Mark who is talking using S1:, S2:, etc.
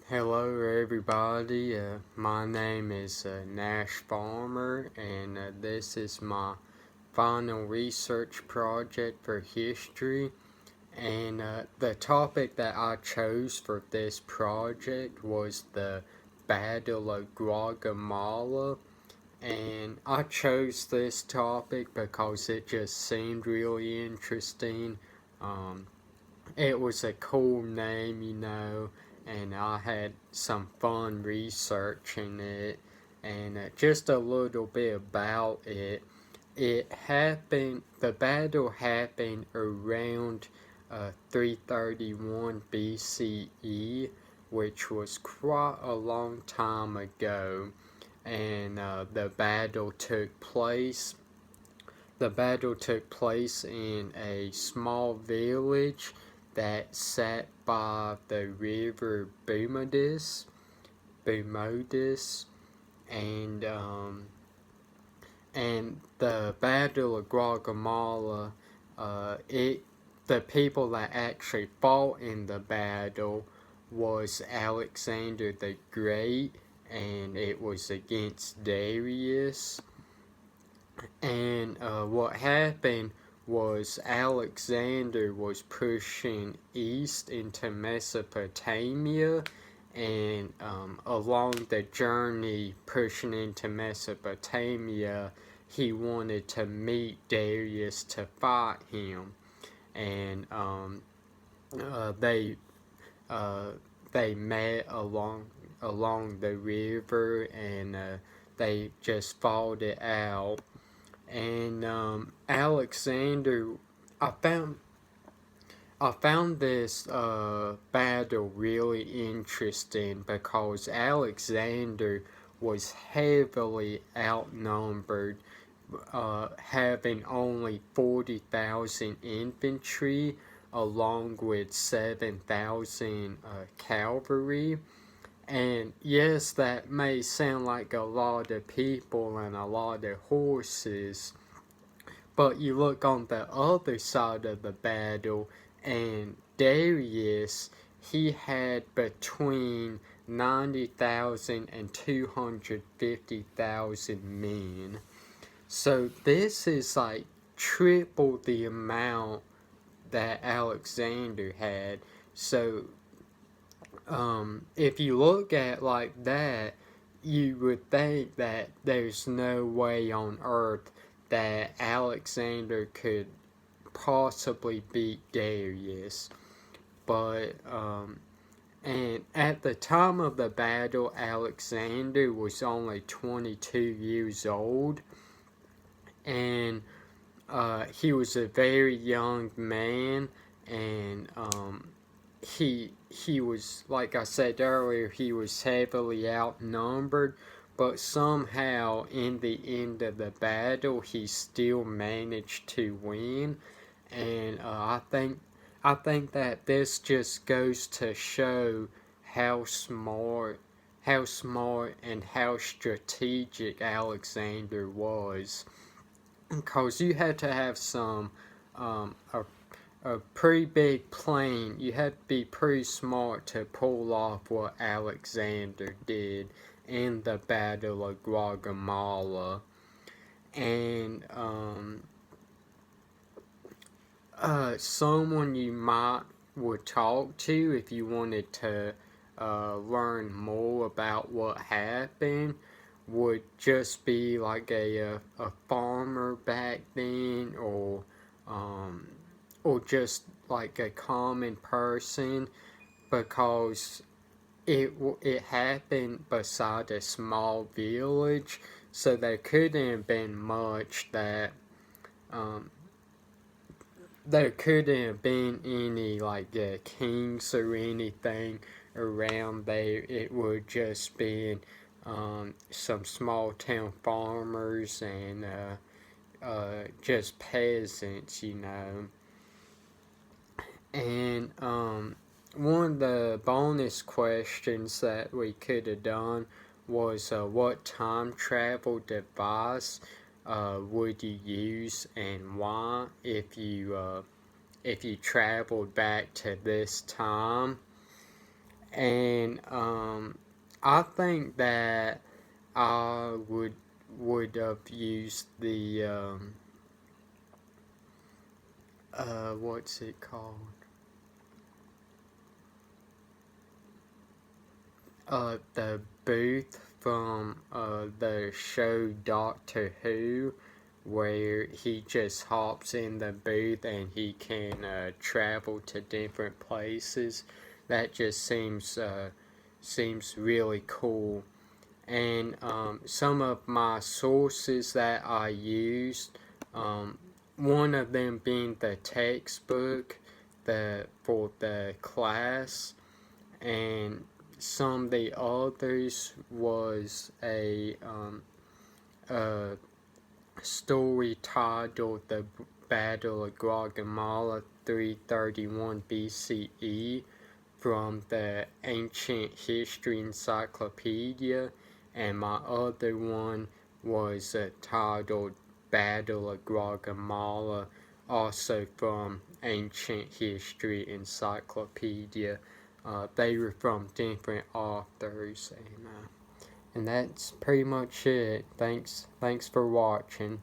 S1: Hello everybody, my name is Nash Farmer, and this is my final research project for history. And the topic that I chose for this project was the Battle of Guatemala. And I chose this topic because it just seemed really interesting. Um, it was a cool name, and I had some fun researching it, and just a little bit about it. The battle happened around 331 BCE, which was quite a long time ago, and the battle took place in a small village that sat by the river Bumodis, and the Battle of Guatemala. The people that actually fought in the battle was Alexander the Great, and it was against Darius. And what happened was Alexander was pushing east into Mesopotamia, and along the journey pushing into Mesopotamia, he wanted to meet Darius to fight him, and they met along the river, and they just fought it out. And Alexander, I found this battle really interesting because Alexander was heavily outnumbered, having only 40,000 infantry along with 7,000 cavalry. And yes, that may sound like a lot of people and a lot of horses, but you look on the other side of the battle, and Darius, he had between 90,000 and 250,000 men. So this is like triple the amount that Alexander had. So if you look at like that, you would think that there's no way on earth that Alexander could possibly beat Darius. But and at the time of the battle, Alexander was only 22 years old, and he was a very young man, and he was, like I said earlier, he was heavily outnumbered, but somehow in the end of the battle he still managed to win. And I think that this just goes to show how smart and how strategic Alexander was, because you had to have a pretty big plane. You had to be pretty smart to pull off what Alexander did in the Battle of Guatemala. And someone you would talk to if you wanted to learn more about what happened would just be like a farmer back then, or just like a common person, because it happened beside a small village, so there couldn't have been much that there couldn't have been any like kings or anything around there. It would just been some small town farmers and just peasants, And one of the bonus questions that we could have done was what time travel device would you use and why if you traveled back to this time. and I think that I would have used the what's it called? The booth from the show Doctor Who, where he just hops in the booth and he can travel to different places. That just seems really cool. And some of my sources that I used, one of them being the textbook for the class, and some of the others was a story titled The Battle of Guatemala 331 BCE from the Ancient History Encyclopedia, and my other one was titled Battle of Guatemala, also from Ancient History Encyclopedia. They were from different authors, and that's pretty much it. Thanks for watching.